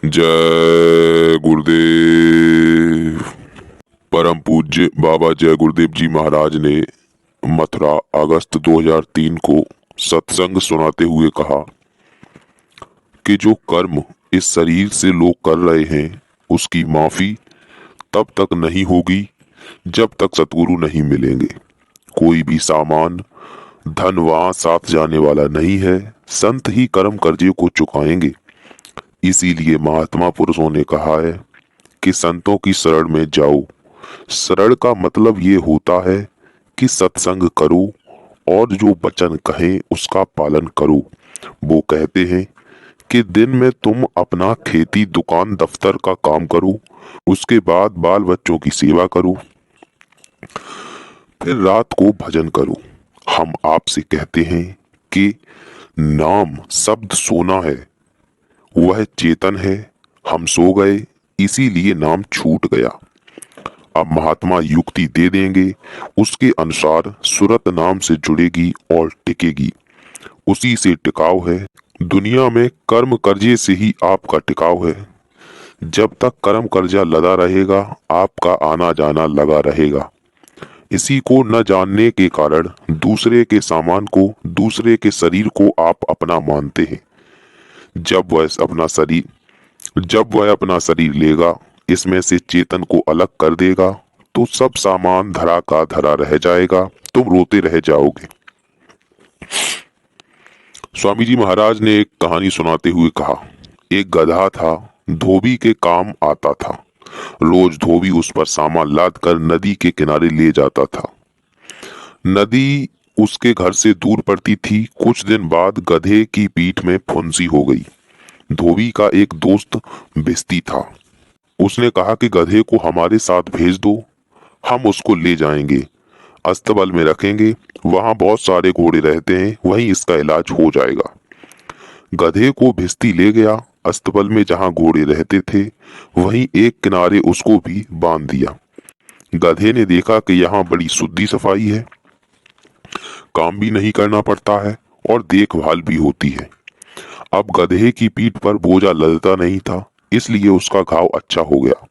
जय गुरुदेव। परम पूज्य बाबा जय गुरुदेव जी महाराज ने मथुरा अगस्त 2003 को सत्संग सुनाते हुए कहा कि जो कर्म इस शरीर से लोग कर रहे हैं उसकी माफी तब तक नहीं होगी जब तक सतगुरु नहीं मिलेंगे। कोई भी सामान धन वहां साथ जाने वाला नहीं है, संत ही कर्म कर्जे को चुकाएंगे। इसीलिए महात्मा पुरुषों ने कहा है कि संतों की शरण में जाओ। शरण का मतलब ये होता है कि सत्संग करो और जो वचन कहें उसका पालन करो। वो कहते हैं कि दिन में तुम अपना खेती दुकान दफ्तर का काम करो, उसके बाद बाल बच्चों की सेवा करो, फिर रात को भजन करो। हम आपसे कहते हैं कि नाम शब्द सोना है, वह चेतन है। हम सो गए इसीलिए नाम छूट गया। अब महात्मा युक्ति दे देंगे, उसके अनुसार सुरत नाम से जुड़ेगी और टिकेगी। उसी से टिकाव है। दुनिया में कर्म कर्जे से ही आपका टिकाव है। जब तक कर्म कर्जा लदा रहेगा आपका आना जाना लगा रहेगा। इसी को न जानने के कारण दूसरे के सामान को, दूसरे के शरीर को आप अपना मानते हैं। जब वह अपना शरीर लेगा, इसमें से चेतन को अलग कर देगा, तो सब सामान धरा का धरा रह जाएगा, तुम रोते रह जाओगे। स्वामी जी महाराज ने एक कहानी सुनाते हुए कहा, एक गधा था, धोबी के काम आता था। रोज धोबी उस पर सामान लाद कर नदी के किनारे ले जाता था। नदी उसके घर से दूर पड़ती थी। कुछ दिन बाद गधे की पीठ में फुंसी हो गई। धोबी का एक दोस्त भिस्ती था। उसने कहा कि गधे को हमारे साथ भेज दो, हम उसको ले जाएंगे, अस्तबल में रखेंगे, वहां बहुत सारे घोड़े रहते हैं, वहीं इसका इलाज हो जाएगा। गधे को भिस्ती ले गया। अस्तबल में जहां घोड़े रहते थे वहीं एक किनारे उसको भी बांध दिया। गधे ने देखा कि यहाँ बड़ी शुद्धि सफाई है, काम भी नहीं करना पड़ता है और देखभाल भी होती है। अब गधे की पीठ पर बोझा लदता नहीं था, इसलिए उसका घाव अच्छा हो गया।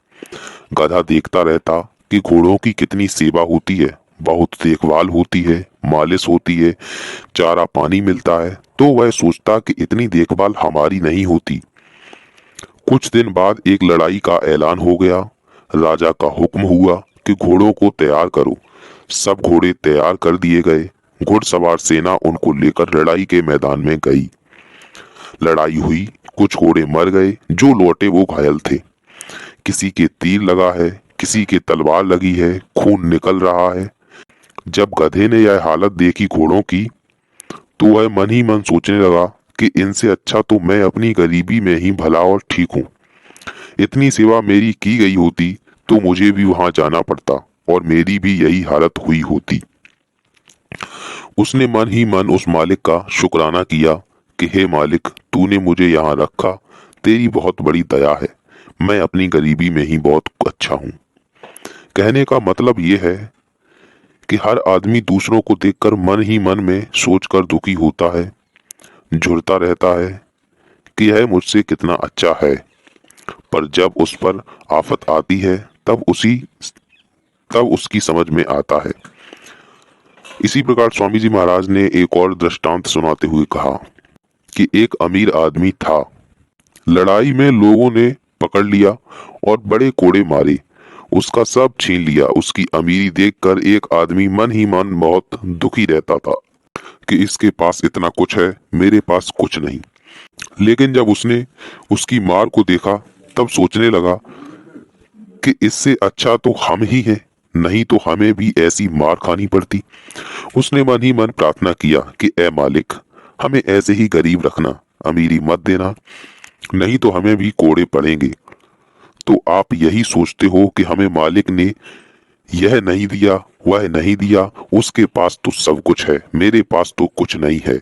गधा देखता रहता कि घोड़ों की कितनी सेवा होती है, बहुत देखभाल होती है, मालिश होती है, चारा पानी मिलता है, तो वह सोचता कि इतनी देखभाल हमारी नहीं होती। कुछ दिन बाद एक लड़ाई का ऐलान हो गया। राजा का हुक्म हुआ कि घोड़ों को तैयार करो। सब घोड़े तैयार कर दिए गए। घुड़सवार सेना उनको लेकर लड़ाई के मैदान में गई। लड़ाई हुई, कुछ घोड़े मर गए, जो लौटे वो घायल थे। किसी के तीर लगा है, किसी के तलवार लगी है, खून निकल रहा है। जब गधे ने यह हालत देखी घोड़ों की, तो वह मन ही मन सोचने लगा कि इनसे अच्छा तो मैं अपनी गरीबी में ही भला और ठीक हूँ। इतनी सेवा मेरी की गई होती तो मुझे भी वहां जाना पड़ता और मेरी भी यही हालत हुई होती। उसने मन ही मन उस मालिक का शुक्राना किया कि हे मालिक, तूने मुझे यहाँ रखा, तेरी बहुत बड़ी दया है, मैं अपनी गरीबी में ही बहुत अच्छा हूँ। कहने का मतलब ये है कि हर आदमी दूसरों को देखकर मन ही मन में सोचकर दुखी होता है, झुरता रहता है कि यह मुझसे कितना अच्छा है, पर जब उस पर आफत आती है तब उसकी समझ में आता है। इसी प्रकार स्वामी जी महाराज ने एक और दृष्टांत सुनाते हुए कहा कि एक अमीर आदमी था। लड़ाई में लोगों ने पकड़ लिया और बड़े कोड़े मारे, उसका सब छीन लिया। उसकी अमीरी देखकर एक आदमी मन ही मन बहुत दुखी रहता था कि इसके पास इतना कुछ है, मेरे पास कुछ नहीं। लेकिन जब उसने उसकी मार को देखा तब सोचने लगा कि इससे अच्छा तो हम ही हैं, नहीं तो हमें भी ऐसी मार खानी पड़ती। उसने मन ही मन प्रार्थना किया कि ए मालिक, हमें ऐसे ही गरीब रखना, अमीरी मत देना, नहीं तो हमें भी कोड़े पड़ेंगे। तो आप यही सोचते हो कि हमें मालिक ने यह नहीं दिया, वह नहीं दिया, उसके पास तो सब कुछ है, मेरे पास तो कुछ नहीं है।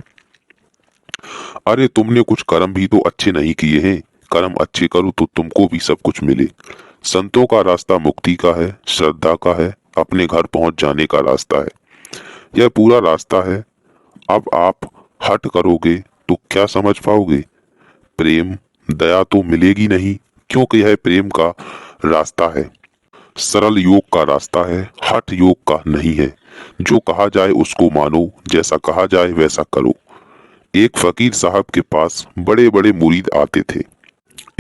अरे तुमने कुछ कर्म भी तो अच्छे नहीं किए हैं। कर्म अच्छे करो तो तुमको भी सब कुछ मिले। संतों का रास्ता मुक्ति का है, श्रद्धा का है, अपने घर पहुंच जाने का रास्ता है। यह पूरा रास्ता है। अब आप हट करोगे तो क्या समझ पाओगे? प्रेम, दया तो मिलेगी नहीं, क्योंकि यह प्रेम का रास्ता है, सरल योग का रास्ता है, हठ योग का नहीं है। जो कहा जाए उसको मानो, जैसा कहा जाए वैसा करो। एक फकीर साहब के पास बड़े बड़े मुरीद आते थे।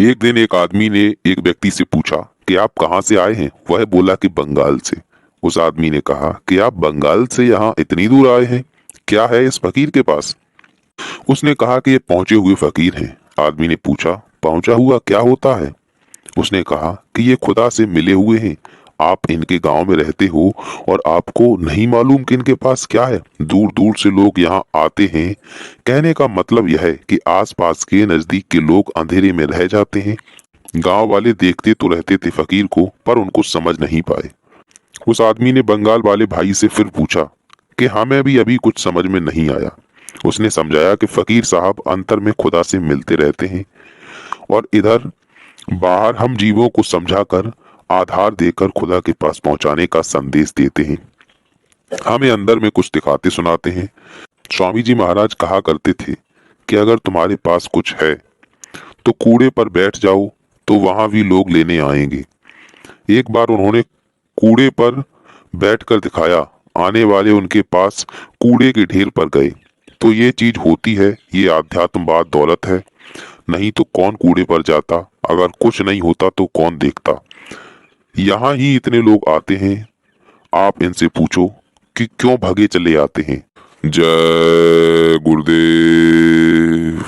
एक दिन एक आदमी ने एक व्यक्ति से पूछा कि आप कहाँ से आए हैं। वह बोला कि बंगाल से। उस आदमी ने कहा कि आप बंगाल से यहाँ इतनी दूर आए हैं, क्या है इस फकीर के पास? उसने कहा कि ये पहुंचे हुए फकीर हैं। आदमी ने पूछा, पहुंचा हुआ क्या होता है? उसने कहा कि ये खुदा से मिले हुए हैं। आप इनके गांव में रहते हो और आपको नहीं मालूम कि इनके पास क्या है? दूर दूर से लोग यहाँ आते हैं। कहने का मतलब यह है कि आसपास के नजदीक के लोग अंधेरे में रह जाते हैं। गांव वाले देखते तो रहते थे फकीर को, पर उनको समझ नहीं पाए। उस आदमी ने बंगाल वाले भाई से फिर पूछा कि हमें भी अभी कुछ समझ में नहीं आया। उसने समझाया कि फकीर साहब अंतर में खुदा से मिलते रहते हैं और इधर बाहर हम जीवों को समझाकर, आधार देकर खुदा के पास पहुंचाने का संदेश देते हैं। हमें अंदर में कुछ दिखाते सुनाते हैं। स्वामी जी महाराज कहा करते थे कि अगर तुम्हारे पास कुछ है तो कूड़े पर बैठ जाओ, तो वहां भी लोग लेने आएंगे। एक बार उन्होंने कूड़े पर बैठकर दिखाया। आने वाले उनके पास कूड़े के ढेर पर गए। तो ये चीज होती है, ये आध्यात्मवाद दौलत है। नहीं तो कौन कूड़े पर जाता? अगर कुछ नहीं होता तो कौन देखता? यहाँ ही इतने लोग आते हैं, आप इनसे पूछो कि क्यों भगे चले आते हैं। जय गुरुदेव।